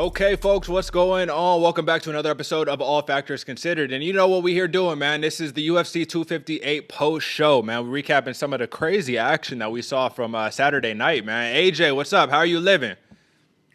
Okay, folks, what's going on? Welcome back to another episode of All Factors Considered. And you know what we're here doing, man. This is the UFC 258 post show, man. We're recapping some of the crazy action that we saw from Saturday night, man. AJ, what's up? How are you living?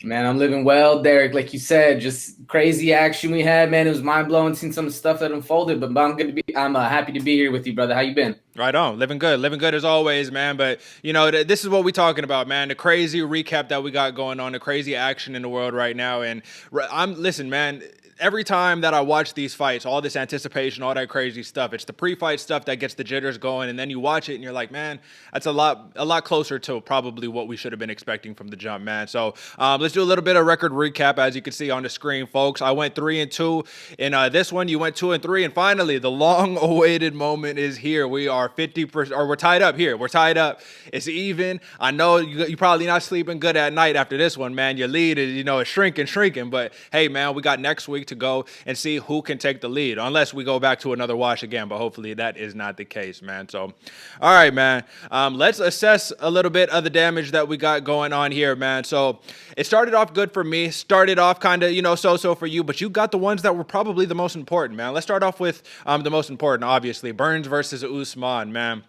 Man, I'm living well, Derek. Like you said, just crazy action we had, man. It was mind blowing seeing some of the stuff that unfolded. But I'm happy to be here with you, brother. How you been? Right on. Living good as always, man. But, you know, this is what we're talking about, man. The crazy recap that we got going on, the crazy action in the world right now. And listen, man. Every time that I watch these fights, all this anticipation, all that crazy stuff, it's the pre-fight stuff that gets the jitters going, and then you watch it and you're like, man, that's a lot closer to probably what we should have been expecting from the jump, man. So let's do a little bit of record recap, as you can see on the screen, folks. I went 3-2 in this one. You went 2-3, and finally, the long-awaited moment is here. We are 50%, or we're tied up here. We're tied up. It's even. I know you're probably not sleeping good at night after this one, man. Your lead is, is shrinking. But hey, man, we got next week to go and see who can take the lead, unless we go back to another wash again, but hopefully that is not the case, man. So all right, man, let's assess a little bit of the damage that we got going on here, man. So it started off good for me, started off kind of so for you, but you got the ones that were probably the most important, man. Let's start off with the most important, obviously. Burns versus Usman, man.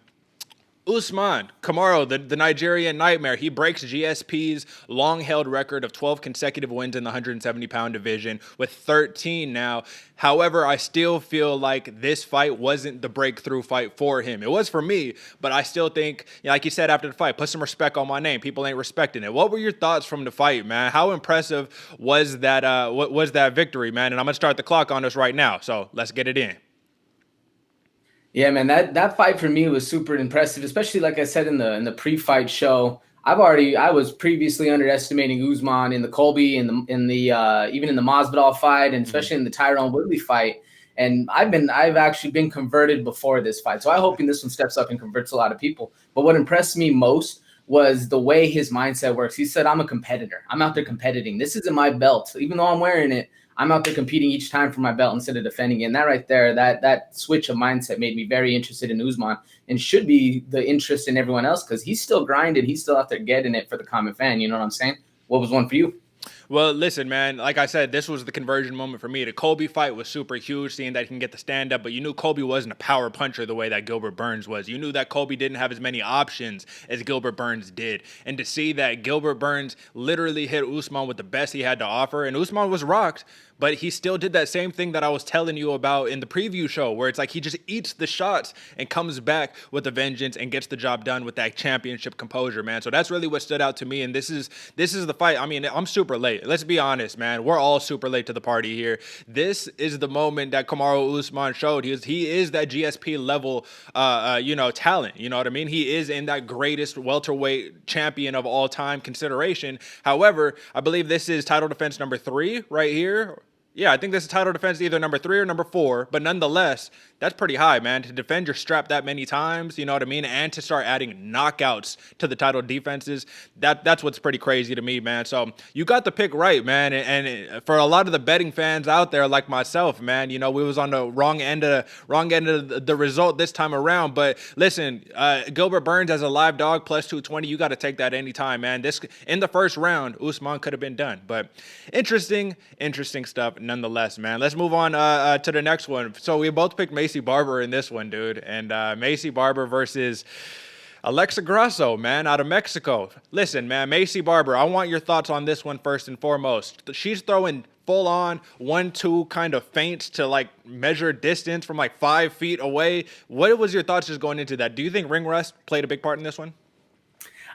Usman, Kamaru, the Nigerian nightmare, he breaks GSP's long-held record of 12 consecutive wins in the 170-pound division with 13 now. However, I still feel like this fight wasn't the breakthrough fight for him. It was for me, but I still think, like you said after the fight, put some respect on my name. People ain't respecting it. What were your thoughts from the fight, man? How impressive was that victory, man? And I'm going to start the clock on us right now, so let's get it in. Yeah, man, that fight for me was super impressive, especially like I said in the pre-fight show. I was previously underestimating Usman in the Colby even in the Masvidal fight, and especially in the Tyrone Woodley fight. And I've actually been converted before this fight, so I'm hoping this one steps up and converts a lot of people. But what impressed me most was the way his mindset works. He said, "I'm a competitor. I'm out there competing. This isn't my belt, so even though I'm wearing it, I'm out there competing each time for my belt instead of defending it." And that right there, that switch of mindset made me very interested in Usman, and should be the interest in everyone else, because he's still grinding. He's still out there getting it for the common fan. You know what I'm saying? What was one for you? Well, listen, man, like I said, this was the conversion moment for me. The Colby fight was super huge, seeing that he can get the stand-up, but you knew Colby wasn't a power puncher the way that Gilbert Burns was. You knew that Colby didn't have as many options as Gilbert Burns did. And to see that Gilbert Burns literally hit Usman with the best he had to offer, and Usman was rocked, but he still did that same thing that I was telling you about in the preview show, where it's like he just eats the shots and comes back with a vengeance and gets the job done with that championship composure, man. So that's really what stood out to me, and this is the fight. I mean, I'm super late. Let's be honest, man. We're all super late to the party here. This is the moment that Kamaru Usman showed. He is that GSP level, talent. You know what I mean? He is in that greatest welterweight champion of all time consideration. However, I believe this is title defense number 3 right here. Yeah, I think this is title defense either number 3 or number 4, but nonetheless, that's pretty high, man. To defend your strap that many times, you know what I mean? And to start adding knockouts to the title defenses, that's what's pretty crazy to me, man. So you got the pick right, man. And for a lot of the betting fans out there like myself, man, we was on the wrong end of the result this time around. But listen, Gilbert Burns as a live dog plus 220, you got to take that anytime, man. This in the first round, Usman could have been done. But interesting stuff nonetheless, man. Let's move on to the next one. So we both picked Maycee Barber in this one, dude. And Maycee Barber versus Alexa Grasso, man, out of Mexico. Listen, man, Maycee Barber, I want your thoughts on this one first and foremost. She's throwing full-on 1-2 kind of feints to like measure distance from like 5 feet away. What was your thoughts just going into that? Do you think ring rust played a big part in this one?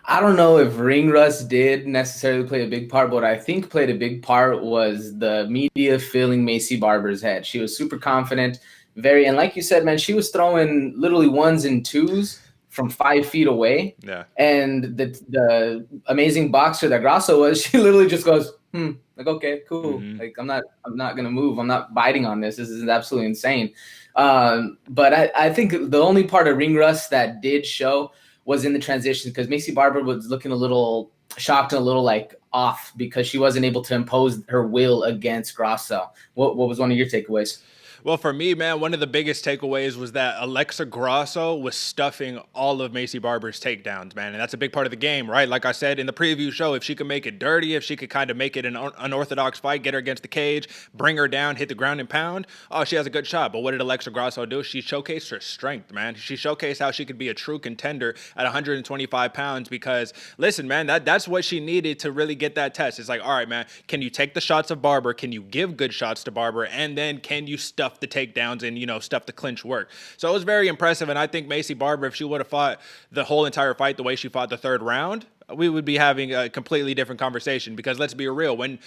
I don't know if ring rust did necessarily play a big part, but what I think played a big part was the media filling Maycee Barber's head. She was super confident, and like you said, man, she was throwing literally 1s and 2s from 5 feet away. Yeah. And the amazing boxer that Grasso was, she literally just goes, like, okay, cool. Mm-hmm. Like, I'm not going to move. I'm not biting on this. This is absolutely insane. But I think the only part of ring rust that did show was in the transition, because Maycee Barber was looking a little shocked and a little like off because she wasn't able to impose her will against Grasso. What was one of your takeaways? Well, for me, man, one of the biggest takeaways was that Alexa Grasso was stuffing all of Maycee Barber's takedowns, man. And that's a big part of the game, right? Like I said in the preview show, if she could make it dirty, if she could kind of make it an unorthodox fight, get her against the cage, bring her down, hit the ground and pound, oh, she has a good shot. But what did Alexa Grasso do? She showcased her strength, man. She showcased how she could be a true contender at 125 pounds because, listen, man, that's what she needed to really get that test. It's like, all right, man, can you take the shots of Barber? Can you give good shots to Barber? And then can you stuff the takedowns and, stuff the clinch work? So it was very impressive. And I think Maycee Barber, if she would have fought the whole entire fight the way she fought the third round, we would be having a completely different conversation. Because let's be real, when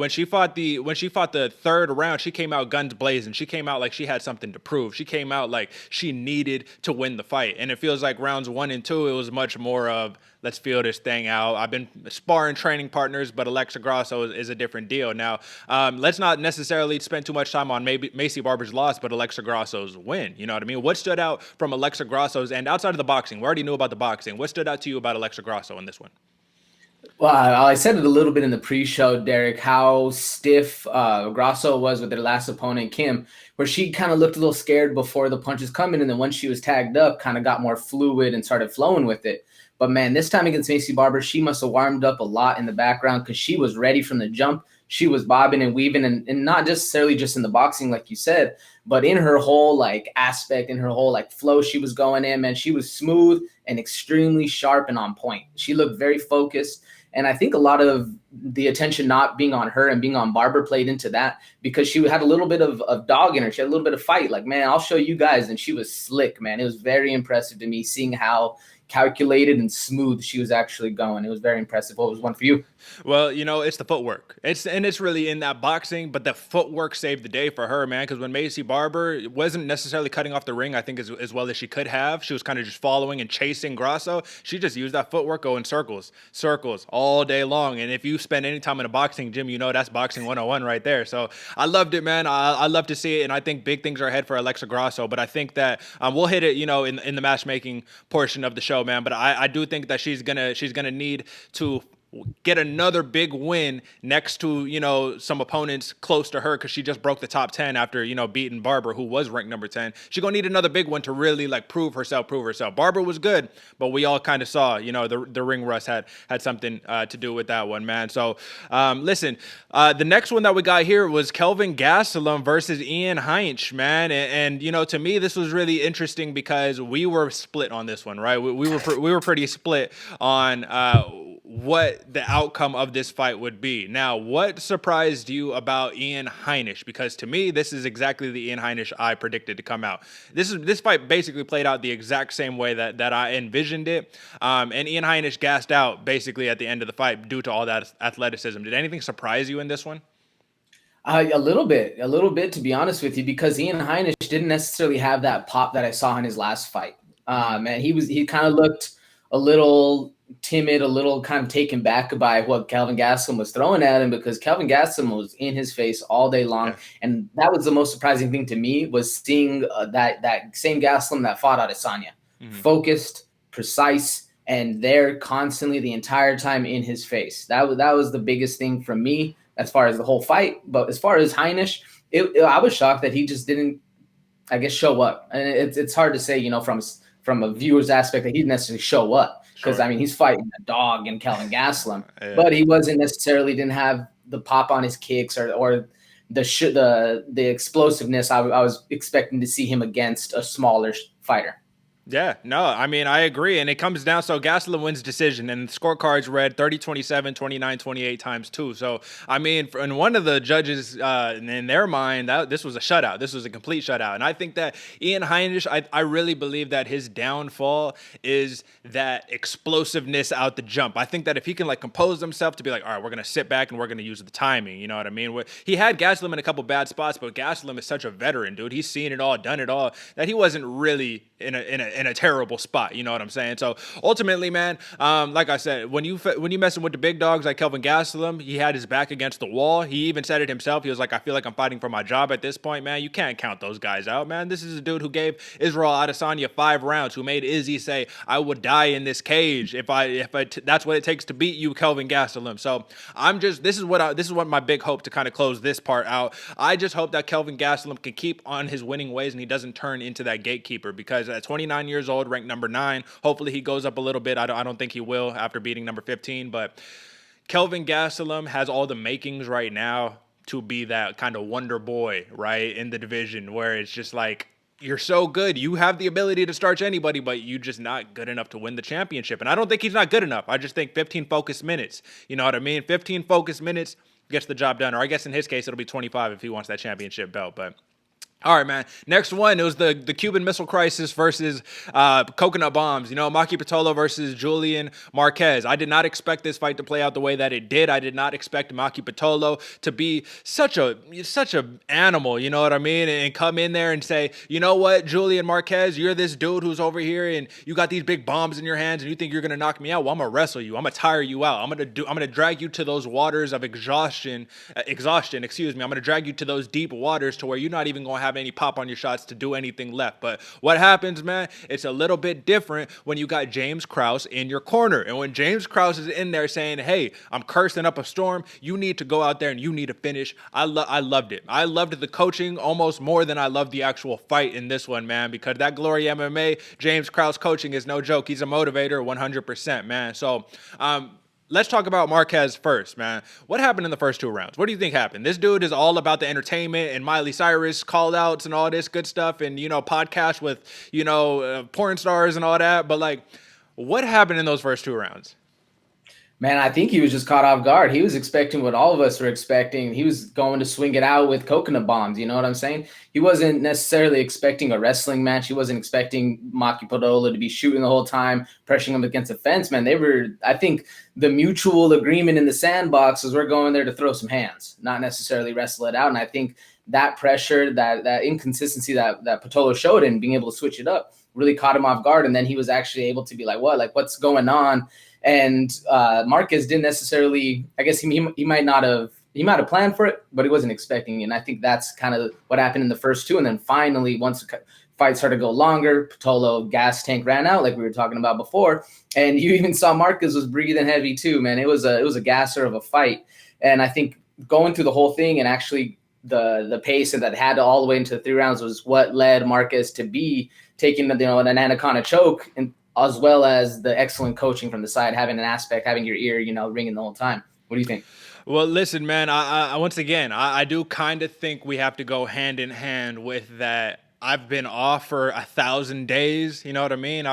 she fought the third round, she came out guns blazing. She came out like she had something to prove. She came out like she needed to win the fight. And it feels like rounds 1 and 2, it was much more of, let's feel this thing out. I've been sparring training partners, but Alexa Grasso is a different deal. Now, let's not necessarily spend too much time on Maycee Barber's loss, but Alexa Grasso's win. You know what I mean? What stood out from Alexa Grasso's end outside of the boxing? We already knew about the boxing. What stood out to you about Alexa Grasso in this one? Well, I said it a little bit in the pre-show, Derek, how stiff Grasso was with their last opponent, Kim, where she kind of looked a little scared before the punches coming, and then once she was tagged up, kind of got more fluid and started flowing with it. But, man, this time against Maycee Barber, she must have warmed up a lot in the background because she was ready from the jump. She was bobbing and weaving, and not necessarily just in the boxing, like you said, but in her whole, aspect, in her whole, flow she was going in, man. She was smooth and extremely sharp and on point. She looked very focused, and I think a lot of the attention not being on her and being on Barber played into that because she had a little bit of dog in her. She had a little bit of fight. Like, man, I'll show you guys, and she was slick, man. It was very impressive to me seeing how calculated and smooth she was actually going. It was very impressive. What was one for you? Well, it's the footwork. It's really in that boxing, but the footwork saved the day for her, man. Because when Maycee Barber wasn't necessarily cutting off the ring, I think as well as she could have, she was kind of just following and chasing Grasso. She just used that footwork going circles all day long. And if you spend any time in a boxing gym, that's boxing 101 right there. So I loved it, man. I love to see it, and I think big things are ahead for Alexa Grasso. But I think that we'll hit it, in the matchmaking portion of the show, man. But I do think that she's gonna need to get another big win next to, some opponents close to her because she just broke the top 10 after, beating Barber, who was ranked number 10. She's going to need another big one to really, prove herself. Barber was good, but we all kind of saw, the ring rust had something to do with that one, man. So, listen, the next one that we got here was Kelvin Gastelum versus Ian Heinisch, man. And to me, this was really interesting because we were split on this one, right? We were pretty split on what the outcome of this fight would be. Now, what surprised you about Ian Heinisch? Because to me, this is exactly the Ian Heinisch I predicted to come out. This fight basically played out the exact same way that I envisioned it. And Ian Heinisch gassed out basically at the end of the fight due to all that athleticism. Did anything surprise you in this one? A little bit, to be honest with you, because Ian Heinisch didn't necessarily have that pop that I saw in his last fight. And he kind of looked a little timid, a little kind of taken back by what Kelvin Gastelum was throwing at him, because Kelvin Gastelum was in his face all day long. Yeah. And that was the most surprising thing to me, was seeing that same Gastelum that fought Adesanya. Mm-hmm. Focused, precise, and there constantly the entire time in his face. That was the biggest thing for me as far as the whole fight. But as far as Heinisch, I was shocked that he just didn't, I guess, show up. And it's hard to say, from a viewer's aspect, that he didn't necessarily show up. Because, sure. I mean, he's fighting a dog in Kelvin Gastelum. Yeah. But he didn't have the pop on his kicks or the explosiveness I was expecting to see him against a smaller fighter. Yeah, no, I mean, I agree. And it comes down, so Gastelum wins decision, and the scorecards read 30-27, 29-28 times 2. So, I mean, in one of the judges, in their mind, this was a shutout. This was a complete shutout. And I think that Ian Heinisch, I really believe that his downfall is that explosiveness out the jump. I think that if he can, compose himself to be like, all right, we're going to sit back and we're going to use the timing, you know what I mean? He had Gastelum in a couple bad spots, but Gastelum is such a veteran, dude. He's seen it all, done it all, that he wasn't really in in a terrible spot. You know what I'm saying? So ultimately, man, like I said, when you messing with the big dogs like Kelvin Gastelum, he had his back against the wall. He even said it himself. He was like, I feel like I'm fighting for my job at this point, man. You can't count those guys out, man. This is a dude who gave Israel Adesanya 5 rounds, who made Izzy say, I would die in this cage if that's what it takes to beat you, Kelvin Gastelum. So this is what my big hope to kind of close this part out. I just hope that Kelvin Gastelum can keep on his winning ways and he doesn't turn into that gatekeeper, because at 29 years old, ranked number 9, hopefully he goes up a little bit. I don't think he will after beating number 15, but Kelvin Gastelum has all the makings right now to be that kind of wonder boy, right, in the division, where it's just like, you're so good, you have the ability to starch anybody, but you're just not good enough to win the championship. And I don't think he's not good enough. I just think 15 focused minutes, you know what I mean? 15 focused minutes gets the job done. Or I guess in his case, it'll be 25 if he wants that championship belt. But all right, man. Next one, it was the Cuban Missile Crisis versus Coconut Bombs. You know, Maki Pitolo versus Julian Marquez. I did not expect this fight to play out the way that it did. I did not expect Maki Pitolo to be such a animal, you know what I mean? And come in there and say, you know what, Julian Marquez, you're this dude who's over here and you got these big bombs in your hands and you think you're gonna knock me out. Well, I'm gonna wrestle you. I'm gonna tire you out. I'm gonna drag you to those waters of exhaustion. I'm gonna drag you to those deep waters to where you're not even gonna have any pop on your shots to do anything left. But what happens, man, it's a little bit different when you got James Krause in your corner. And when James Krause is in there saying, hey, I'm cursing up a storm, you need to go out there and you need to finish. I loved it. I loved the coaching almost more than I loved the actual fight in this one, man, because that Glory MMA, James Krause coaching is no joke. He's a motivator 100%, man. So, let's talk about Marquez first, man. What happened in the first 2 rounds? What do you think happened? This dude is all about the entertainment and Miley Cyrus call-outs and all this good stuff and, you know, podcasts with, you know, porn stars and all that. But, like, what happened in those first 2 rounds? Man, I think he was just caught off guard. He was expecting what all of us were expecting. He was going to swing it out with coconut bombs. You know what I'm saying? He wasn't necessarily expecting a wrestling match. He wasn't expecting Maki Pitolo to be shooting the whole time, pressuring him against the fence, man. I think the mutual agreement in the sandbox is we're going there to throw some hands, not necessarily wrestle it out. And I think that pressure, that inconsistency that Pitolo showed in being able to switch it up really caught him off guard. And then he was actually able to be like, what? Like, what's going on? And Marquez didn't necessarily, I guess he might have planned for it, but he wasn't expecting it. And I think that's kind of what happened in the first 2. And then finally, once the fight started to go longer, Pitolo gas tank ran out, like we were talking about before. And you even saw Marquez was breathing heavy too, man. It was a gasser of a fight. And I think going through the whole thing and actually the pace and that had all the way into the 3 rounds was what led Marquez to be taking an anaconda choke, and as well as the excellent coaching from the side, having your ear, you know, ringing the whole time. What do you think? Well, listen, man, I once again, I do kind of think we have to go hand in hand with that. I've been off for 1,000 days. You know what I mean?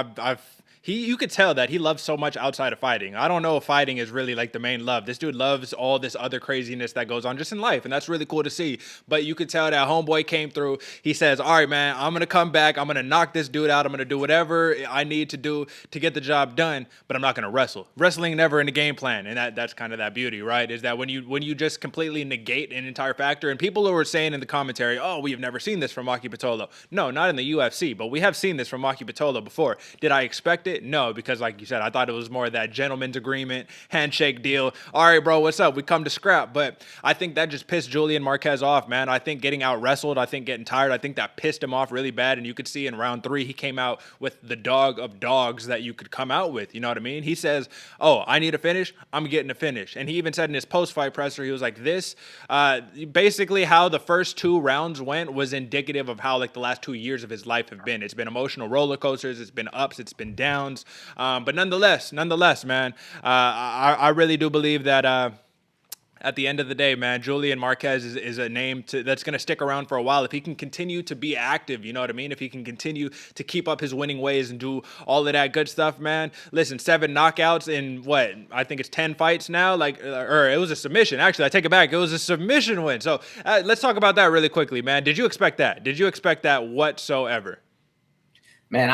You could tell that he loves so much outside of fighting. I don't know if fighting is really like the main love. This dude loves all this other craziness that goes on just in life, and that's really cool to see. But you could tell that homeboy came through. He says, all right, man, I'm going to come back. I'm going to knock this dude out. I'm going to do whatever I need to do to get the job done, but I'm not going to wrestle. Wrestling never in the game plan, and that's kind of that beauty, right? Is that when you just completely negate an entire factor, and people who are saying in the commentary, oh, we have never seen this from Maki Pitolo. No, not in the UFC, but we have seen this from Maki Pitolo before. Did I expect it? No, because like you said, I thought it was more of that gentleman's agreement, handshake deal. All right, bro, what's up? We come to scrap. But I think that just pissed Julian Marquez off, man. I think getting out wrestled, I think getting tired, I think that pissed him off really bad. And you could see in round 3, he came out with the dog of dogs that you could come out with. You know what I mean? He says, oh, I need a finish. I'm getting a finish. And he even said in his post-fight presser, he was like, basically how the first 2 rounds went was indicative of how like the last 2 years of his life have been. It's been emotional roller coasters. It's been ups. It's been downs. But nonetheless, man, I really do believe that at the end of the day, man, Julian Marquez is a name that's going to stick around for a while. If he can continue to be active, you know what I mean? If he can continue to keep up his winning ways and do all of that good stuff, man. Listen, 7 knockouts in what? I think it's 10 fights now. Or it was a submission. Actually, I take it back. It was a submission win. So let's talk about that really quickly, man. Did you expect that? Did you expect that whatsoever? Man,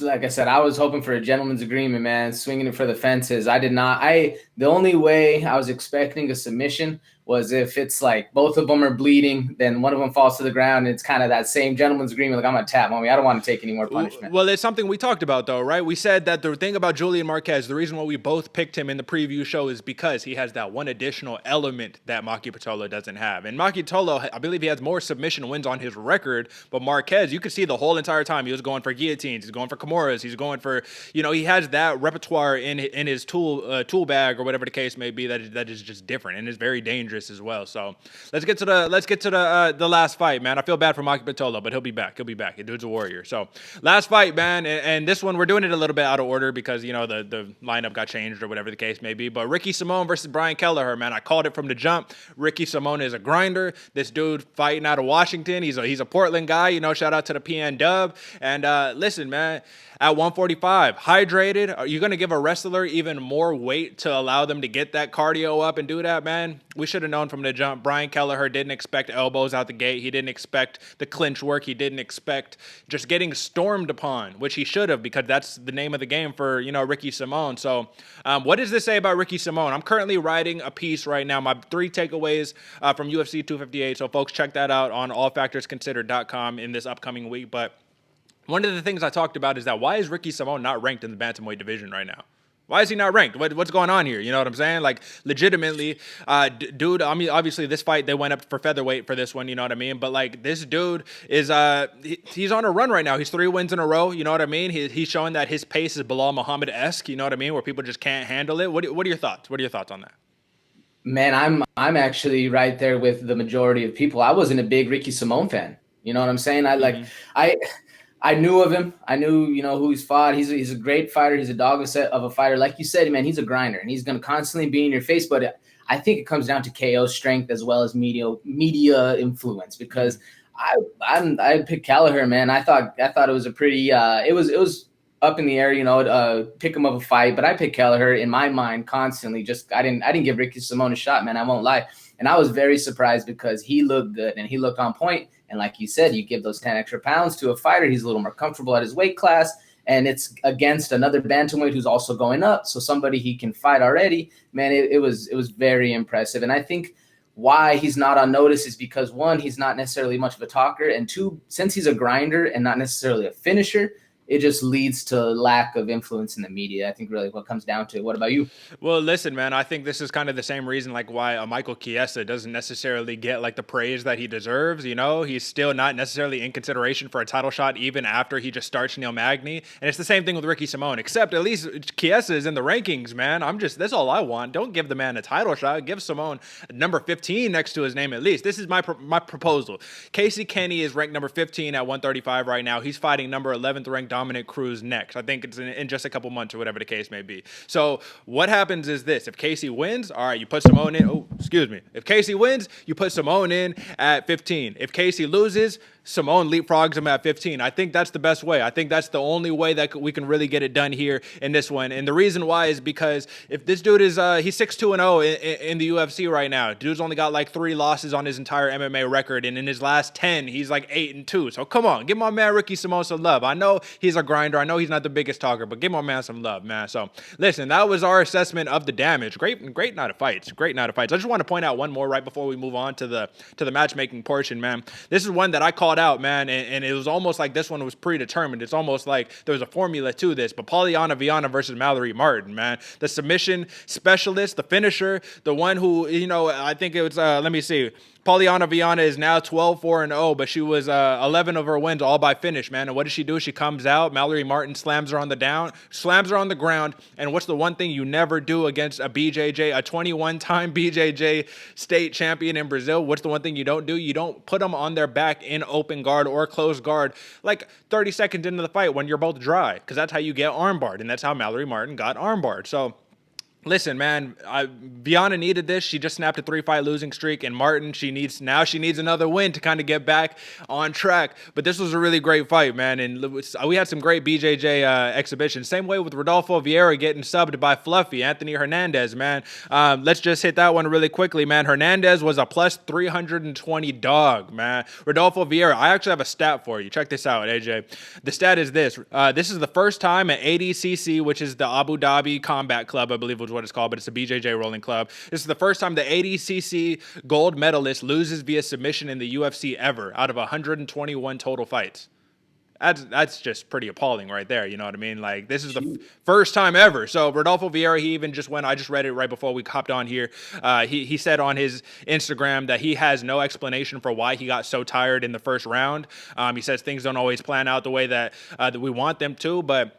like I said, I was hoping for a gentleman's agreement, man, swinging it for the fences. I did not. The only way I was expecting a submission was if it's like both of them are bleeding, then one of them falls to the ground, and it's kind of that same gentleman's agreement, like, I'm going to tap, homie. I don't want to take any more punishment. Well, it's something we talked about, though, right? We said that the thing about Julian Marquez, the reason why we both picked him in the preview show is because he has that one additional element that Maki Pitolo doesn't have. And Maki Pitolo, I believe he has more submission wins on his record, but Marquez, you could see the whole entire time he was going for guillotines, he's going for Kimuras, he's going for, he has that repertoire in his tool bag or whatever the case may be that is just different and is very dangerous as well. So let's get to the last fight, man. I feel bad for Maki Pitolo, but he'll be back. The dude's a warrior. So last fight, man, and this one we're doing it a little bit out of order because the lineup got changed or whatever the case may be. But Ricky Simón versus Brian Kelleher, man, I called it from the jump. Ricky Simón is a grinder. This dude fighting out of Washington. He's a Portland guy. Shout out to the PN Dub. And listen, man, at 145, hydrated. Are you going to give a wrestler even more weight to allow them to get that cardio up and do that, man? We should have known from the jump. Brian Kelleher didn't expect elbows out the gate. He didn't expect the clinch work. He didn't expect just getting stormed upon, which he should have, because that's the name of the game for, Ricky Simón. So what does this say about Ricky Simón? I'm currently writing a piece right now, my 3 takeaways from UFC 258. So folks, check that out on allfactorsconsidered.com in this upcoming week. But one of the things I talked about is that why is Ricky Simón not ranked in the Bantamweight division right now? Why is he not ranked? What's going on here? You know what I'm saying? Like, legitimately, dude, I mean, obviously, this fight, they went up for featherweight for this one, you know what I mean? But, like, this dude is, he's on a run right now. He's 3 wins in a row, you know what I mean? He's showing that his pace is Bilal Muhammad-esque, you know what I mean? Where people just can't handle it. What are your thoughts? What are your thoughts on that? Man, I'm actually right there with the majority of people. I wasn't a big Ricky Simón fan. You know what I'm saying? I knew of him. I knew, who he's fought. He's a great fighter. He's a dog of a fighter. Like you said, man, he's a grinder, and he's going to constantly be in your face. But I think it comes down to KO strength as well as media influence. Because I picked Kelleher, man. I thought it was a pretty. It was up in the air, pick him up a fight. But I picked Kelleher in my mind constantly. Just I didn't give Ricky Simón a shot, man. I won't lie. And I was very surprised because he looked good and he looked on point. And like you said, you give those 10 extra pounds to a fighter, he's a little more comfortable at his weight class, and it's against another bantamweight who's also going up. So somebody he can fight already, man, it was very impressive. And I think why he's not on notice is because, 1, he's not necessarily much of a talker, and 2, since he's a grinder and not necessarily a finisher, it just leads to lack of influence in the media. I think really what comes down to it. What about you? Well, listen, man, I think this is kind of the same reason like why Michael Chiesa doesn't necessarily get like the praise that he deserves. He's still not necessarily in consideration for a title shot even after he just starts Neil Magny. And it's the same thing with Ricky Simón, except at least Chiesa is in the rankings, man. That's all I want. Don't give the man a title shot. Give Simón number 15 next to his name at least. This is my proposal. Casey Kenny is ranked number 15 at 135 right now. He's fighting number 11th ranked Dominic Cruz next. I think it's in just a couple months or whatever the case may be. So what happens is this. If Casey wins, all right, you put Simón in. Oh, excuse me. If Casey wins, you put Simón in at 15. If Casey loses, Simón leapfrogs him at 15. I think that's the best way. I think that's the only way that we can really get it done here in this one. And the reason why is because if this dude is, he's 6-2-0 in the UFC right now. Dude's only got like 3 losses on his entire MMA record. And in his last 10, he's like 8-2. So come on, give my man Ricky Simón some love. I know he's a grinder. I know he's not the biggest talker, but give my man some love, man. So listen, that was our assessment of the damage. Great night of fights. Great night of fights. I just want to point out one more right before we move on to the matchmaking portion, man. This is one that I called out, man, and it was almost like this one was predetermined. It's almost like there was a formula to this. But Polyana Viana versus Mallory Martin, man, the submission specialist, the finisher, the one who, I think it was, let me see. Polyana Viana is now 12-4-0, but she was 11 of her wins all by finish, man. And what does she do? She comes out. Mallory Martin slams her on the ground. And what's the one thing you never do against a BJJ, a 21-time BJJ state champion in Brazil? What's the one thing you don't do? You don't put them on their back in open guard or closed guard like 30 seconds into the fight when you're both dry, because that's how you get armbarred, and that's how Mallory Martin got armbarred. So listen, man, Viana needed this. She just snapped a 3-fight losing streak, and Martin, she needs another win to kind of get back on track. But this was a really great fight, man, and we had some great BJJ exhibitions. Same way with Rodolfo Vieira getting subbed by Fluffy, Anthony Hernandez, man. Let's just hit that one really quickly, man. Hernandez was a plus 320 dog, man. Rodolfo Vieira, I actually have a stat for you. Check this out, AJ. The stat is this. This is the first time at ADCC, which is the Abu Dhabi Combat Club, I believe was is what it's called, but it's a BJJ rolling club. This is the first time the 80cc gold medalist loses via submission in the UFC ever out of 121 total fights. That's just pretty appalling right there. You know what I mean? Like, this is the first time ever. So Rodolfo Vieira, he even just went, I just read it right before we hopped on here. He said on his Instagram that he has no explanation for why he got so tired in the first round. He says things don't always plan out the way that we want them to, but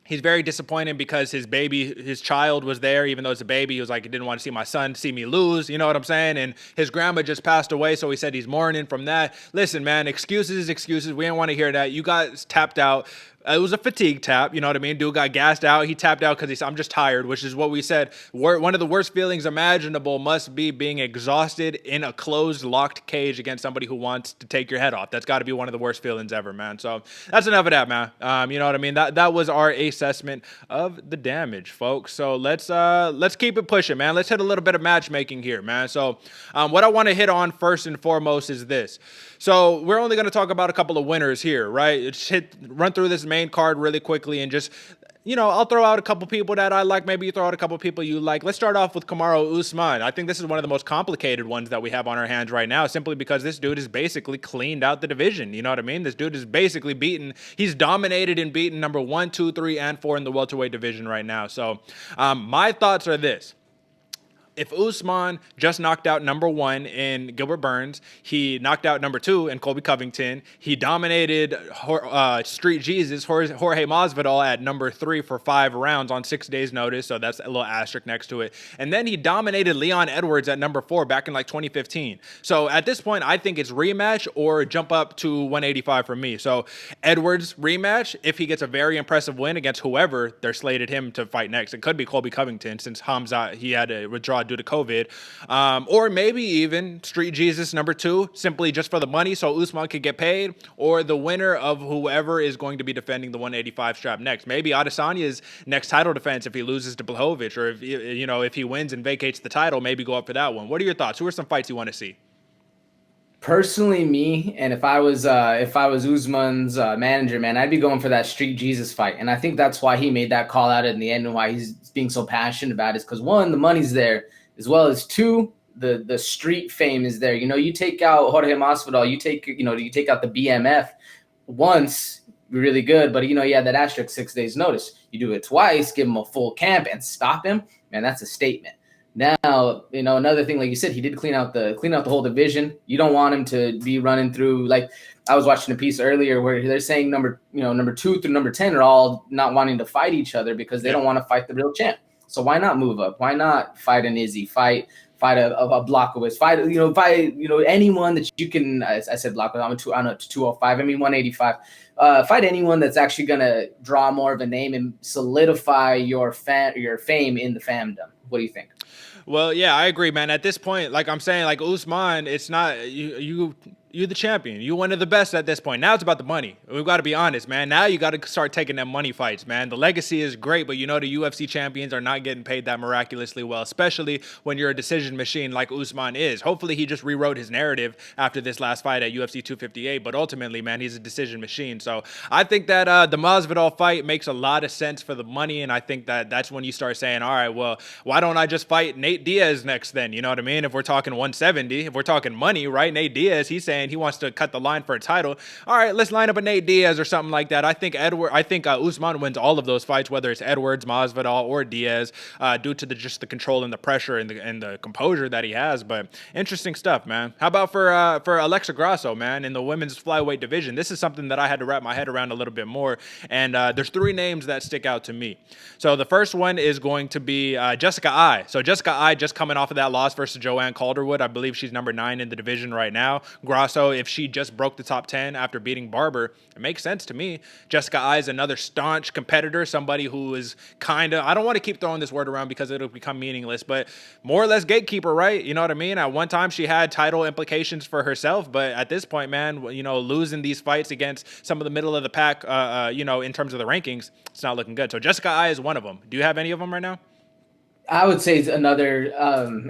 he's very disappointed because his child was there, even though it's a baby. He was like, he didn't want to see my son see me lose. You know what I'm saying? And his grandma just passed away, so he said he's mourning from that. Listen, man, excuses is excuses. We didn't want to hear that. You got tapped out. It was a fatigue tap, you know what I mean? Dude got gassed out. He tapped out because he said, I'm just tired, which is what we said. One of the worst feelings imaginable must be being exhausted in a closed, locked cage against somebody who wants to take your head off. That's got to be one of the worst feelings ever, man. So that's enough of that, man. You know what I mean? That was our assessment of the damage, folks. So let's keep it pushing, man. Let's hit a little bit of matchmaking here, man. So what I want to hit on first and foremost is this. So we're only going to talk about a couple of winners here, right? Run through this main card really quickly and just, you know, I'll throw out a couple people that I like. Maybe you throw out a couple people you like. Let's start off with Kamaru Usman. I think this is one of the most complicated ones that we have on our hands right now, simply because this dude has basically cleaned out the division. You know what I mean? This dude is basically he's dominated and beaten number 1, 2, 3, and 4 in the welterweight division right now. So my thoughts are this. If Usman just knocked out number 1 in Gilbert Burns, he knocked out number 2 in Colby Covington, he dominated Street Jesus, Jorge Masvidal at number 3 for 5 rounds on 6 days notice, so that's a little asterisk next to it, and then he dominated Leon Edwards at number 4 back in like 2015. So at this point, I think it's rematch or jump up to 185 for me. So Edwards rematch, if he gets a very impressive win against whoever they're slated him to fight next. It could be Colby Covington since Hamza, he had to withdraw due to COVID, or maybe even Street Jesus number 2, simply just for the money so Usman could get paid, or the winner of whoever is going to be defending the 185 strap next. Maybe Adesanya's next title defense if he loses to Blachowicz, or if he wins and vacates the title, maybe go up for that one. What are your thoughts? Who are some fights you want to see? Personally, me, and if I was Usman's manager, man, I'd be going for that Street Jesus fight, and I think that's why he made that call out in the end, and why he's being so passionate about it, is because 1, the money's there, as well as 2, the street fame is there. You know, you take out Jorge Masvidal, you take out the BMF once, really good, but you had that asterisk 6 days notice. You do it twice, give him a full camp and stop him, man, that's a statement. Now, another thing, like you said, he did clean out the whole division. You don't want him to be running through, like I was watching a piece earlier where they're saying number 2 through number 10 are all not wanting to fight each other because they don't want to fight the real champ. So why not move up? Why not fight an Izzy? Fight a Blachowicz? Fight anyone that you can. I said Blachowicz. I'm a 205. I mean 185. Fight anyone that's actually gonna draw more of a name and solidify your fame in the fandom. What do you think? Well, yeah, I agree, man. At this point, like I'm saying, like Usman, it's not you're the champion. You're one of the best at this point. Now it's about the money. We've got to be honest, man. Now you got to start taking them money fights, man. The legacy is great, but the UFC champions are not getting paid that miraculously well, especially when you're a decision machine like Usman is. Hopefully he just rewrote his narrative after this last fight at UFC 258, but ultimately, man, he's a decision machine. So I think that the Masvidal fight makes a lot of sense for the money, and I think that that's when you start saying, all right, well, why don't I just fight Nate Diaz next then? You know what I mean? If we're talking 170, if we're talking money, right? Nate Diaz, he's saying he wants to cut the line for a title. All right, let's line up a Nate Diaz or something like that. I think Usman wins all of those fights, whether it's Edwards, Masvidal, or Diaz, due to just the control and the pressure and the composure that he has. But interesting stuff, man. How about for Alexa Grasso, man, in the women's flyweight division? This is something that I had to wrap my head around a little bit more. And there's 3 names that stick out to me. So the first one is going to be Jessica Eye. So Jessica Eye just coming off of that loss versus Joanne Calderwood. I believe she's number 9 in the division right now. Grasso, if she just broke the top 10 after beating Barber, it makes sense to me. Jessica Eye is another staunch competitor, somebody who is kind of, I don't want to keep throwing this word around because it'll become meaningless, but more or less gatekeeper, right? You know what I mean? At one time, she had title implications for herself, but at this point, man, losing these fights against some of the middle of the pack, in terms of the rankings, it's not looking good. So Jessica Eye is one of them. Do you have any of them right now? I would say it's another,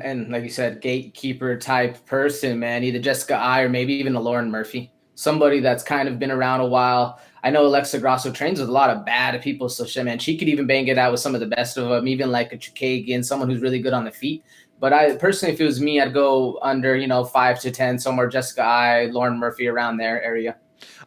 and like you said, gatekeeper type person, man. Either Jessica Eye or maybe even a Lauren Murphy. somebody that's kind of been around a while. I know Alexa Grasso trains with a lot of bad people, so man, she could even bang it out with some of the best of them, even like a Chukagian, someone who's really good on the feet. But I personally, if it was me, I'd go under, 5 to 10, somewhere Jessica I, Lauren Murphy around their area.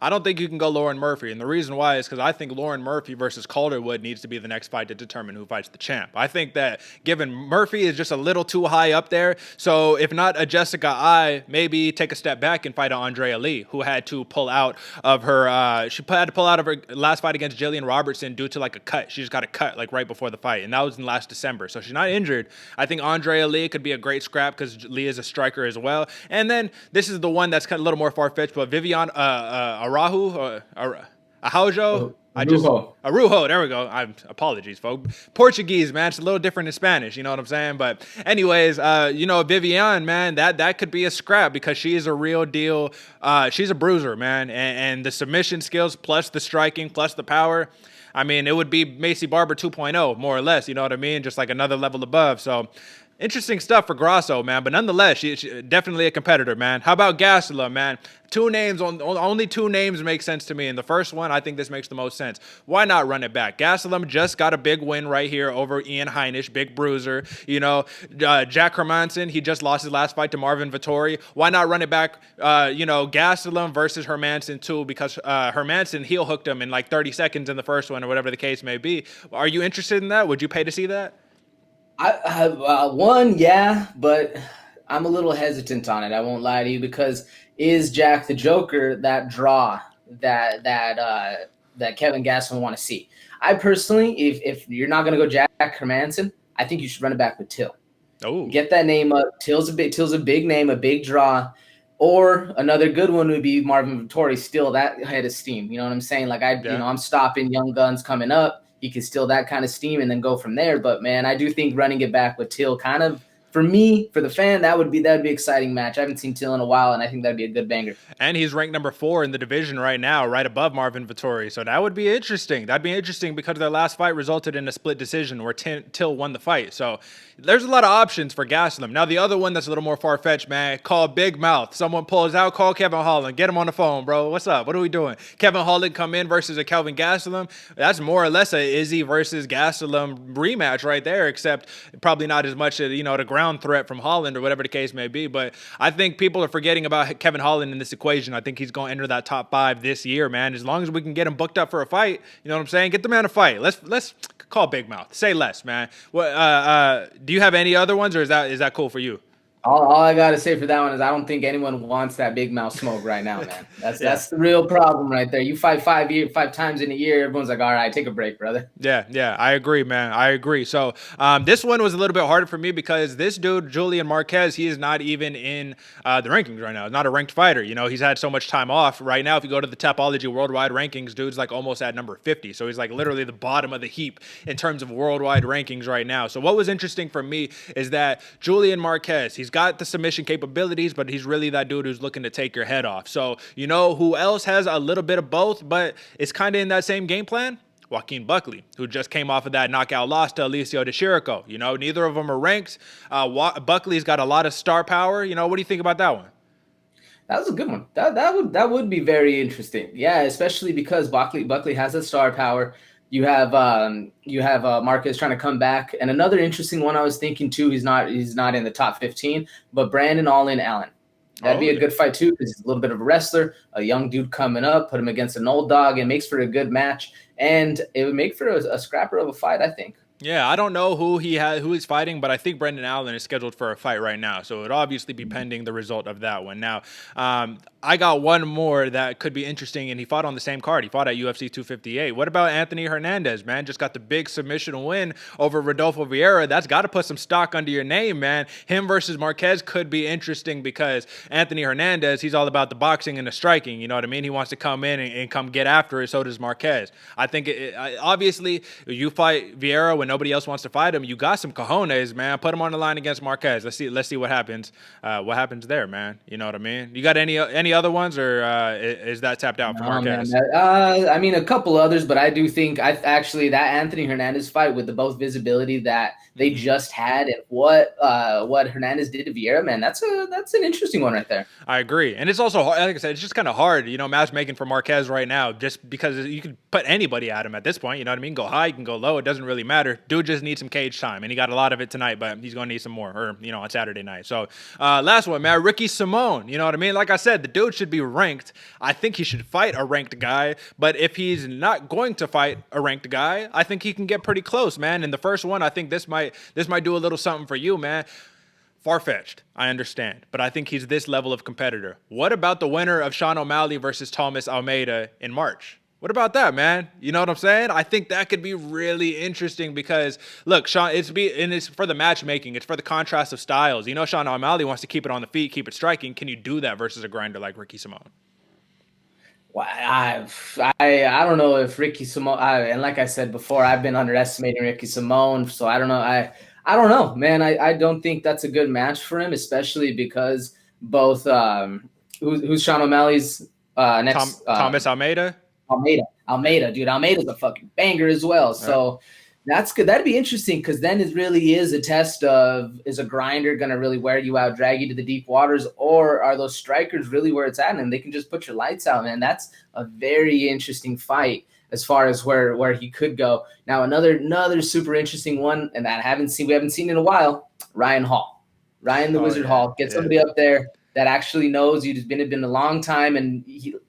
I don't think you can go Lauren Murphy, and the reason why is because I think Lauren Murphy versus Calderwood needs to be the next fight to determine who fights the champ. I think that given Murphy is just a little too high up there, so if not a Jessica I, maybe take a step back and fight an Andrea Lee, who had to pull out of her. She had to pull out of her last fight against Jillian Robertson due to like a cut. She just got a cut like right before the fight, and that was in last December, so she's not injured. I think Andrea Lee could be a great scrap because Lee is a striker as well. And then this is the one that's kind of a little more far fetched, but Vivian Araújo, Araujo. Arujo, there we go. Apologies, folks. Portuguese, man. It's a little different in Spanish, you know what I'm saying? But anyways, Vivian, man, that could be a scrap because she is a real deal. She's a bruiser, man. And the submission skills plus the striking plus the power, I mean, it would be Macy Barber 2.0, more or less, you know what I mean? Just like another level above. So interesting stuff for Grasso, man. But nonetheless, she's definitely a competitor, man. How about Gastelum, man? Only two names make sense to me. And the first one, I think this makes the most sense. Why not run it back? Gastelum just got a big win right here over Ian Heinisch, big bruiser. Jack Hermansson, he just lost his last fight to Marvin Vettori. Why not run it back? Gastelum versus Hermansson too, because Hermansson heel hooked him in like 30 seconds in the first one or whatever the case may be. Are you interested in that? Would you pay to see that? One, yeah, but I'm a little hesitant on it. I won't lie to you, because is Jack the Joker that draw that Kelvin Gastelum want to see? I personally, if you're not gonna go Jack Hermansson, I think you should run it back with Till. Oh, get that name up. Till's a big name, a big draw. Or another good one would be Marvin Vettori, steal that head of steam. You know what I'm saying? Like I'm stopping young guns coming up. He can steal that kind of steam and then go from there. But man, I do think running it back with Till kind of, for me, for the fan, that'd be an exciting match. I haven't seen Till in a while, and I think that'd be a good banger. And he's ranked number 4 in the division right now, right above Marvin Vettori. So that would be interesting. That'd be interesting because their last fight resulted in a split decision where Till won the fight. So there's a lot of options for Gastelum. Now, the other one that's a little more far-fetched, man, call Big Mouth. Someone pulls out, call Kevin Holland. Get him on the phone, bro. What's up? What are we doing? Kevin Holland come in versus a Kelvin Gastelum. That's more or less a Izzy versus Gastelum rematch right there, except probably not as much, the ground threat from Holland or whatever the case may be. But I think people are forgetting about Kevin Holland in this equation. I think he's going to enter that top 5 this year, man. As long as we can get him booked up for a fight, you know what I'm saying? Get the man a fight. Let's call Big Mouth. Say less, man. What? Do you have any other ones, or is that cool for you? All I gotta say for that one is I don't think anyone wants that big mouth smoke right now, man. That's the real problem right there. You fight 5 times in a year, everyone's like, all right, take a break, brother. Yeah, I agree, man. I agree. So this one was a little bit harder for me because this dude, Julian Marquez, he is not even in the rankings right now. He's not a ranked fighter. He's had so much time off. Right now, if you go to the Tapology worldwide rankings, dude's like almost at number 50. So he's like literally the bottom of the heap in terms of worldwide rankings right now. So what was interesting for me is that Julian Marquez, he's got the submission capabilities, but he's really that dude who's looking to take your head off. So who else has a little bit of both, but it's kind of in that same game plan? Joaquin Buckley, who just came off of that knockout loss to Alicio De Chirico. Neither of them are ranked. Buckley's got a lot of star power. What do you think about that one? That was a good one. That would be very interesting. Yeah, especially because Buckley has a star power. You have Marquez trying to come back, and another interesting one I was thinking too. He's not in the top 15, but Brandon All-In Allen. That'd be a good fight too, because he's a little bit of a wrestler, a young dude coming up. Put him against an old dog, and makes for a good match, and it would make for a scrapper of a fight, I think. Yeah, I don't know who he's fighting, but I think Brendan Allen is scheduled for a fight right now, so it would obviously be pending the result of that one. Now, I got one more that could be interesting, and he fought on the same card. He fought at UFC 258. What about Anthony Hernandez, man? Just got the big submission win over Rodolfo Vieira. That's got to put some stock under your name, man. Him versus Marquez could be interesting because Anthony Hernandez, he's all about the boxing and the striking. You know what I mean? He wants to come in and come get after it. So does Marquez. I think obviously you fight Vieira when nobody else wants to fight him. You got some cojones, man. Put him on the line against Marquez. Let's see what happens. What happens there, man? You know what I mean? You got any other ones, or is that tapped out for Marquez? I mean, a couple others, but I do think actually that Anthony Hernandez fight with the both visibility that they just had and what Hernandez did to Vieira, man, that's an interesting one right there. I agree, and it's also, like I said, it's just kind of hard, matchmaking for Marquez right now, just because you could put anybody at him at this point. You know what I mean? Go high, you can go low. It doesn't really matter. Dude just needs some cage time, and he got a lot of it tonight, but he's going to need some more, or on Saturday night. So last one, man, Ricky Simón. You know what I mean? Like I said, the dude should be ranked. I think he should fight a ranked guy, but if he's not going to fight a ranked guy, I think he can get pretty close, man. And the first one, I think this might do a little something for you, man. Far-fetched, I understand, but I think he's this level of competitor. What about the winner of Sean O'Malley versus Thomas Almeida in March? What about that, man? You know what I'm saying? I think that could be really interesting because, look, Sean, it's for the matchmaking. It's for the contrast of styles. Sean O'Malley wants to keep it on the feet, keep it striking. Can you do that versus a grinder like Ricky Simón? Well, I don't know if Ricky Simón, and like I said before, I've been underestimating Ricky Simón, so I don't know. I don't know, man. I don't think that's a good match for him, especially because both who's Sean O'Malley's next? Thomas Almeida. Almeida, dude. Almeida's a fucking banger as well. So that's good. That'd be interesting because then it really is a test of, is a grinder going to really wear you out, drag you to the deep waters, or are those strikers really where it's at and they can just put your lights out, man? That's a very interesting fight as far as where he could go. Now, another super interesting one, and that we haven't seen in a while, Ryan Hall. Ryan the Wizard Hall. Get somebody up there that actually knows you. It's been a long time, and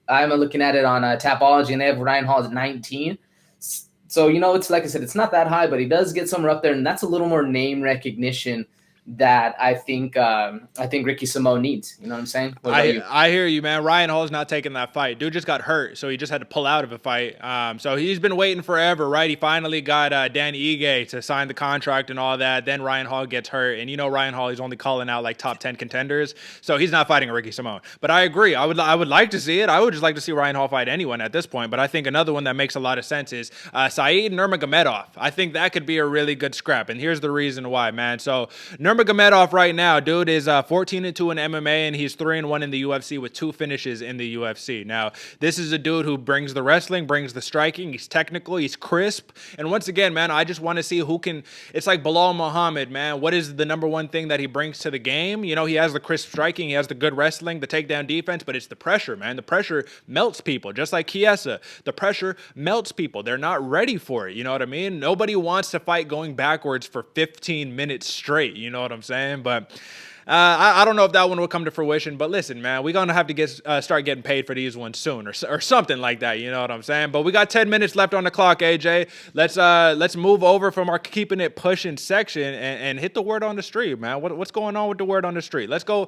I'm looking at it on Tapology, and they have Ryan Hall at 19. So, it's like I said, it's not that high, but he does get somewhere up there, and that's a little more name recognition that I think Ricky Simón needs. You know what I'm saying? I hear you, man. Ryan Hall's not taking that fight. Dude just got hurt, so he just had to pull out of a fight. So he's been waiting forever, right? He finally got Danny Ige to sign the contract and all that. Then Ryan Hall gets hurt, and Ryan Hall, he's only calling out like top 10 contenders, so he's not fighting a Ricky Simón. But I agree. I would like to see it. I would just like to see Ryan Hall fight anyone at this point. But I think another one that makes a lot of sense is Saeed Nurmagomedov. I think that could be a really good scrap, and here's the reason why, man. So Nurmagomedov right now, dude, is 14-2 in MMA, and he's 3-1 in the UFC with 2 finishes in the UFC. Now, this is a dude who brings the wrestling, brings the striking. He's technical, he's crisp, and once again, man, I just want to see who can. It's like Bilal Muhammad, man. What is the number one thing that he brings to the game? He has the crisp striking, he has the good wrestling, the takedown defense, but it's the pressure, man. The pressure melts people, just like Chiesa. The pressure melts people. They're not ready for it. You know what I mean? Nobody wants to fight going backwards for 15 minutes straight. You know what I'm saying? But I don't know if that one will come to fruition. But listen, man, we're going to have to start getting paid for these ones soon or something like that. You know what I'm saying? But we got 10 minutes left on the clock, AJ. Let's move over from our keeping it pushing section and hit the word on the street, man. What's going on with the word on the street? Let's go.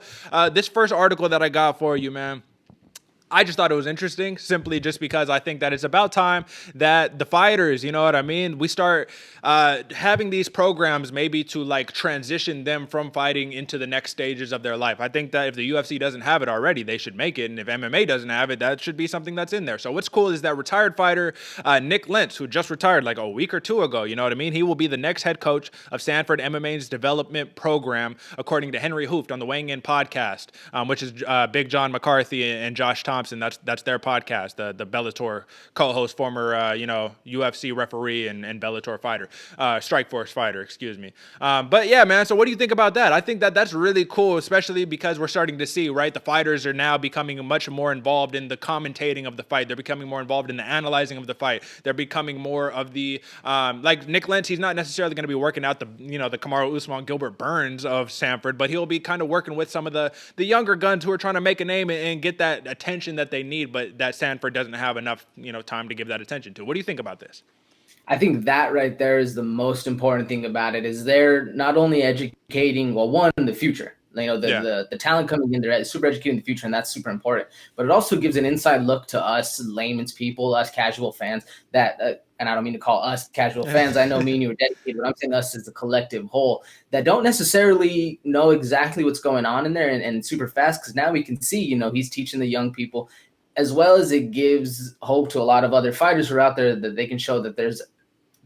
This first article that I got for you, man, I just thought it was interesting simply just because I think that it's about time that the fighters, you know what I mean, we start having these programs maybe to like transition them from fighting into the next stages of their life. I think that if the UFC doesn't have it already, they should make it. And if MMA doesn't have it, that should be something that's in there. So what's cool is that retired fighter Nik Lentz, who just retired like a week or two ago, you know what I mean? He will be the next head coach of Sanford MMA's development program, according to Henry Hooft on the Weighing In podcast, which is Big John McCarthy and Josh Thompson. That's their podcast. The Bellator co-host, former UFC referee and Bellator fighter, Strikeforce fighter, excuse me. But yeah, man. So what do you think about that? I think that that's really cool, especially because we're starting to see, right, the fighters are now becoming much more involved in the commentating of the fight. They're becoming more involved in the analyzing of the fight. They're becoming more of the like Nik Lentz. He's not necessarily going to be working out the Kamaru Usman, Gilbert Burns of Sanford, but he'll be kind of working with some of the younger guns who are trying to make a name and get that attention that they need, but that Sanford doesn't have enough time to give that attention to. What do you think about this? I think that right there is the most important thing about it, is they're not only educating, well, one, the future. The talent coming in, they're super educating the future, and that's super important. But it also gives an inside look to us layman's people, us casual fans, that and I don't mean to call us casual fans. I know me and you are dedicated, but I'm saying us as a collective whole that don't necessarily know exactly what's going on in there and super fast, because now we can see, he's teaching the young people, as well as it gives hope to a lot of other fighters who are out there that they can show that there's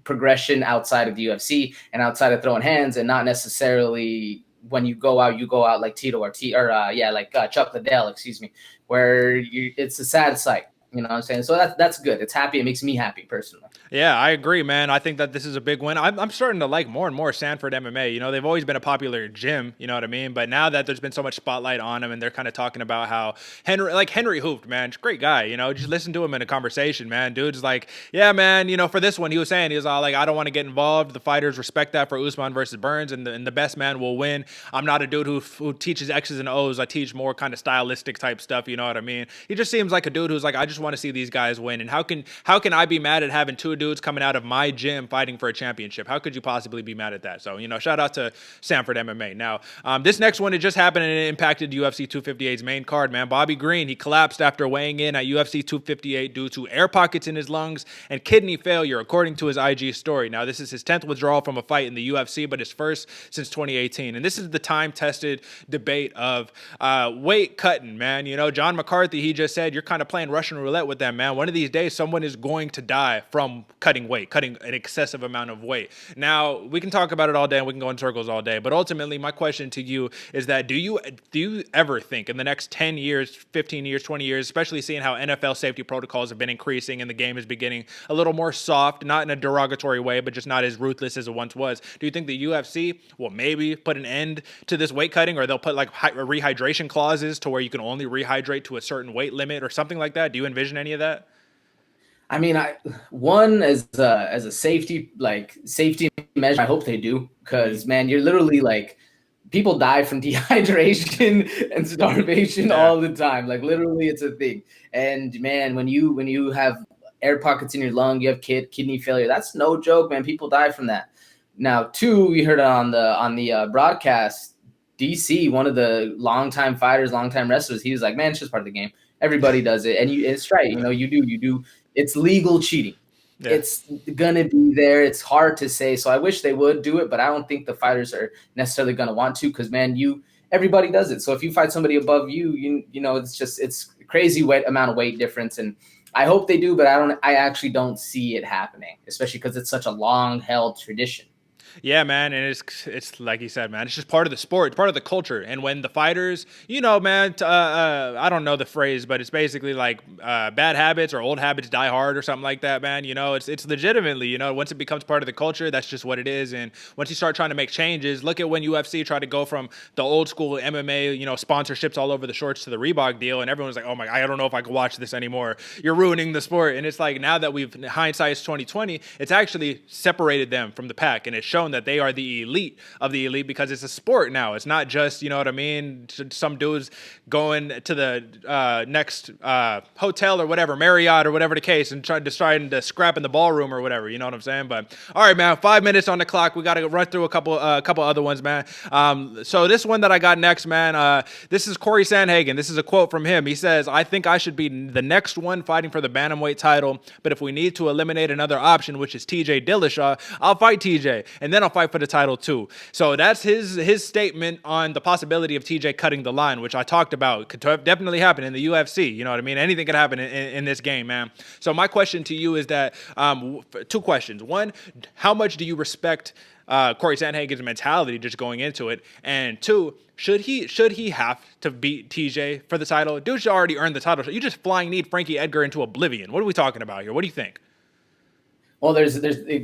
progression outside of the UFC and outside of throwing hands and not necessarily when you go out like Tito or Chuck Liddell, excuse me, where it's a sad sight. You know what I'm saying? So that's good. It's happy. It makes me happy personally. Yeah, I agree, man. I think that this is a big win. I'm starting to like more and more Sanford MMA. You know, they've always been a popular gym, you know what I mean? But now that there's been so much spotlight on them and they're kind of talking about how Henry Hooft, man, he's a great guy, you know, just listen to him in a conversation, man. Dude's like, yeah, man, you know, for this one, he was all like, I don't want to get involved. The fighters respect that for Usman versus Burns, and the best man will win. I'm not a dude who teaches X's and O's. I teach more kind of stylistic type stuff, you know what I mean? He just seems like a dude who's like, I just want to see these guys win. And how can I be mad at having two dudes coming out of my gym fighting for a championship? How could you possibly be mad at that? So, you know, shout out to Sanford MMA. Now, this next one, it just happened and it impacted UFC 258's main card, man. Bobby Green, he collapsed after weighing in at UFC 258 due to air pockets in his lungs and kidney failure, according to his IG story. Now, this is his 10th withdrawal from a fight in the UFC, but his first since 2018. And this is the time-tested debate of weight cutting, man. You know, John McCarthy, he just said, you're kind of playing Russian roulette with them, man. One of these days, someone is going to die from cutting an excessive amount of weight. Now, we can talk about it all day and we can go in circles all day, but ultimately, my question to you is that do you ever think in the next 10 years, 15 years, 20 years, especially seeing how NFL safety protocols have been increasing and the game is beginning a little more soft, not in a derogatory way, but just not as ruthless as it once was, do you think the UFC will maybe put an end to this weight cutting, or they'll put like rehydration clauses to where you can only rehydrate to a certain weight limit or something like that? Do you envision any of that? I mean, as a safety measure, I hope they do, because man, you're literally like, people die from dehydration and starvation all the time. Like literally, it's a thing. And man, when you have air pockets in your lung, you have kidney failure. That's no joke, man. People die from that. Now, two, we heard it on the broadcast. DC, one of the longtime fighters, longtime wrestlers, he was like, man, it's just part of the game. Everybody does it, and it's right. You know, you do. It's legal cheating. Yeah. It's gonna be there. It's hard to say. So I wish they would do it, but I don't think the fighters are necessarily gonna want to, because man, everybody does it. So if you fight somebody above you, you know, it's crazy amount of weight difference. And I hope they do, but I actually don't see it happening, especially because it's such a long held tradition. Yeah, man, and it's like you said, man, it's just part of the sport, it's part of the culture. And when the fighters, you know, man, I don't know the phrase, but it's basically like bad habits or old habits die hard or something like that, man. You know, it's legitimately, you know, once it becomes part of the culture, that's just what it is. And once you start trying to make changes, look at when UFC tried to go from the old school MMA, you know, sponsorships all over the shorts to the Reebok deal, and everyone's like, oh my, I don't know if I can watch this anymore. You're ruining the sport. And it's like, now that hindsight is 2020, it's actually separated them from the pack, and it's shown that they are the elite of the elite, because it's a sport now. It's not just, you know what I mean, some dudes going to the next hotel or whatever, Marriott or whatever the case, and trying to scrap in the ballroom or whatever, you know what I'm saying? But all right, man, 5 minutes on the clock. We got to run through a couple other ones, man. So this one that I got next, man, this is Corey Sandhagen. This is a quote from him. He says, I think I should be the next one fighting for the Bantamweight title, but if we need to eliminate another option, which is TJ Dillashaw, I'll fight TJ, and then I'll fight for the title too. So that's his statement on the possibility of TJ cutting the line, which I talked about. Could definitely happen in the UFC. You know what I mean? Anything could happen in this game, man. So my question to you is that two questions. One, how much do you respect Corey Sandhagen's mentality just going into it? And two, should he have to beat TJ for the title? Dude should already earn the title. You just flying need Frankie Edgar into oblivion. What are we talking about here? What do you think? Well, there's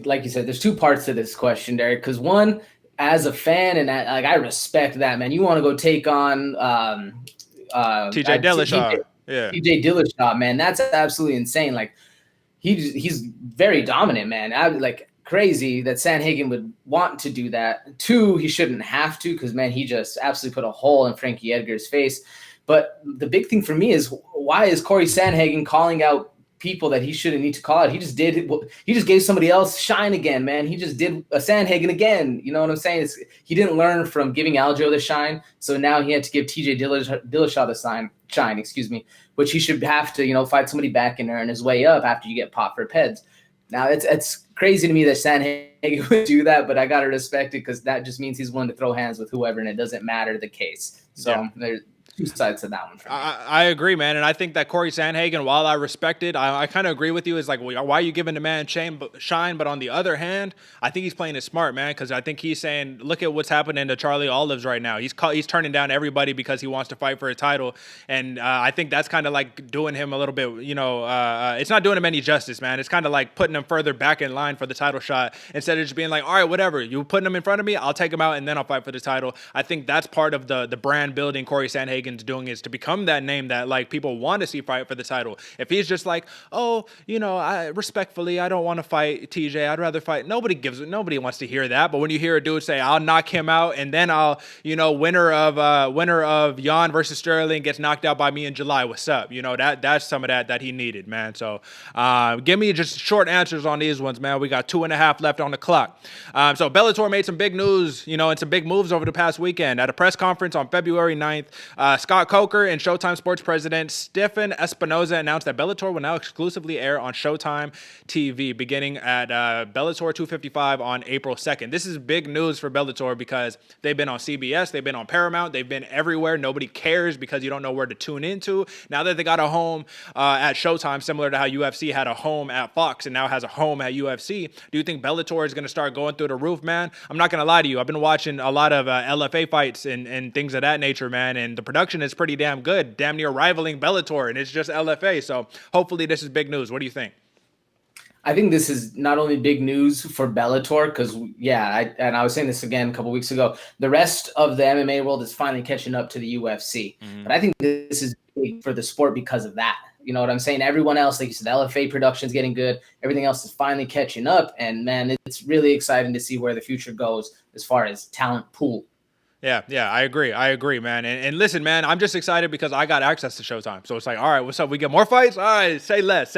like you said, there's two parts to this question, Derek. Because one, as a fan, and I respect that, man. You want to go take on TJ Dillashaw, TJ Dillashaw, man. That's absolutely insane. Like he's very dominant, man. Like crazy that Sandhagen would want to do that. Two, he shouldn't have to, because man, he just absolutely put a hole in Frankie Edgar's face. But the big thing for me is, why is Corey Sandhagen calling out people that he shouldn't need to call out? He just gave somebody else shine again, man. He just did a Sandhagen again. You know what I'm saying? He didn't learn from giving Aljo the shine, so now he had to give TJ Dillashaw the shine, which he should have to, you know, fight somebody back and earn his way up after you get popped for peds. Now it's crazy to me that Sandhagen would do that, but I gotta respect it, because that just means he's willing to throw hands with whoever, and it doesn't matter the case. So two sides to that one for me. I agree, man. And I think that Corey Sandhagen, while I respect it, I kind of agree with you. Is like, why are you giving the man shine? But on the other hand, I think he's playing it smart, man, because I think he's saying, look at what's happening to Charlie Olives right now. He's turning down everybody because he wants to fight for a title. And I think that's kind of like doing him a little bit, it's not doing him any justice, man. It's kind of like putting him further back in line for the title shot instead of just being like, all right, whatever. You putting him in front of me, I'll take him out and then I'll fight for the title. I think that's part of the brand building Corey Sandhagen's doing, is to become that name that like people want to see fight for the title. If he's just like, oh, I respectfully, I don't want to fight TJ, I'd rather fight, nobody wants to hear that. But when you hear a dude say, I'll knock him out and then I'll, winner of Jan versus Sterling gets knocked out by me in July, what's up? That's some of that he needed, man. So give me just short answers on these ones, man. We got 2.5 left on the clock. So Bellator made some big news, and some big moves over the past weekend. At a press conference on February 9th, Scott Coker and Showtime Sports president Stephen Espinoza announced that Bellator will now exclusively air on Showtime TV beginning at Bellator 255 on April 2nd. This is big news for Bellator because they've been on CBS, they've been on Paramount, they've been everywhere. Nobody cares because you don't know where to tune into. Now that they got a home at Showtime, similar to how UFC had a home at Fox and now has a home at UFC, do you think Bellator is going to start going through the roof, man? I'm not going to lie to you. I've been watching a lot of LFA fights and things of that nature, man, and the production is pretty damn good, damn near rivaling Bellator, and it's just LFA. So hopefully this is big news. What do you think? I think this is not only big news for Bellator, because, I was saying this again a couple weeks ago, the rest of the MMA world is finally catching up to the UFC. Mm-hmm. But I think this is big for the sport because of that. You know what I'm saying? Everyone else, like you said, the LFA production's getting good. Everything else is finally catching up. And, man, it's really exciting to see where the future goes as far as talent pool. Yeah, I agree, man. And listen, man, I'm just excited because I got access to Showtime. So it's like, all right, what's up? We get more fights? All right, say less.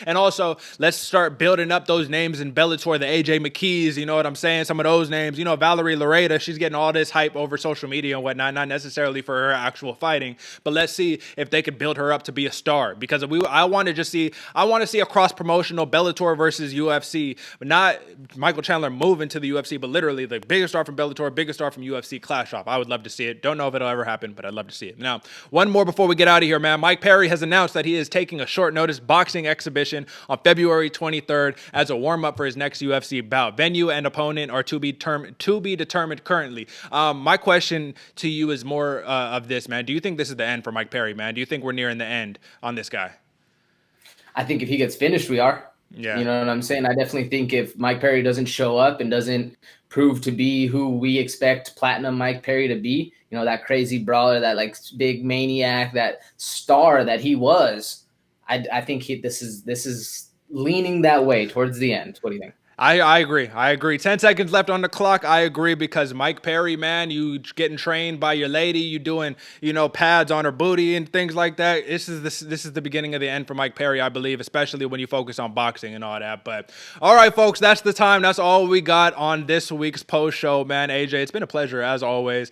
And also, let's start building up those names in Bellator, the AJ McKees, you know what I'm saying? Some of those names, Valerie Loretta, she's getting all this hype over social media and whatnot, not necessarily for her actual fighting, but let's see if they could build her up to be a star. Because I want to see a cross-promotional Bellator versus UFC, but not Michael Chandler moving to the UFC, but literally the biggest star from Bellator, biggest star from UFC, clash off. I would love to see it. Don't know if it'll ever happen, but I'd love to see it. Now, one more before we get out of here, man. Mike Perry has announced that he is taking a short notice boxing exhibition on February 23rd as a warm-up for his next UFC bout. Venue and opponent are to be determined currently. My question to you is more of this, man. Do you think this is the end for Mike Perry, man? Do you think we're nearing the end on this guy? I think if he gets finished, we are. Yeah. You know what I'm saying? I definitely think if Mike Perry doesn't show up and doesn't prove to be who we expect Platinum Mike Perry to be, that crazy brawler, that like big maniac, that star that he was, I think this is leaning that way towards the end. What do you think? I agree. 10 seconds left on the clock. I agree because Mike Perry, man, you getting trained by your lady, you doing, pads on her booty and things like that. This is the beginning of the end for Mike Perry, I believe, especially when you focus on boxing and all that. But all right, folks, that's the time. That's all we got on this week's post show, man. AJ, it's been a pleasure as always.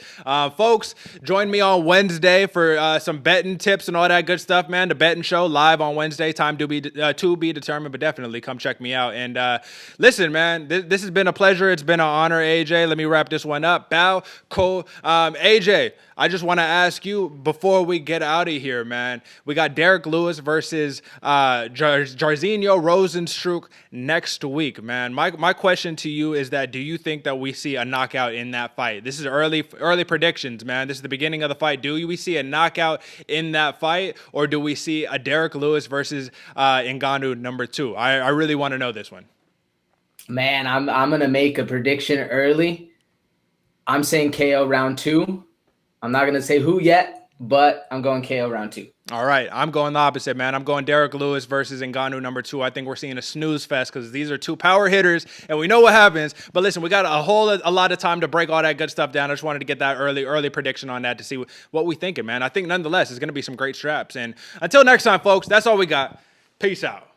Folks, join me on Wednesday for some betting tips and all that good stuff, man. The betting show live on Wednesday, time to be determined, but definitely come check me out. And listen, man, this has been a pleasure. It's been an honor, AJ. Let me wrap this one up. Bow, Cole. AJ, I just want to ask you before we get out of here, man. We got Derek Lewis versus Jairzinho Rozenstruik next week, man. My question to you is that do you think that we see a knockout in that fight? This is early predictions, man. This is the beginning of the fight. Do we see a knockout in that fight, or do we see a Derek Lewis versus Ngannou number 2? I really want to know this one. Man, I'm gonna make a prediction early. I'm saying KO round 2. I'm not gonna say who yet, but I'm going KO round 2. All right, I'm going the opposite, man. I'm going Derek Lewis versus Ngannou number 2. I think we're seeing a snooze fest because these are two power hitters, and we know what happens. But listen, we got a lot of time to break all that good stuff down. I just wanted to get that early prediction on that to see what we thinking, man. I think nonetheless, it's gonna be some great straps. And until next time, folks, that's all we got. Peace out.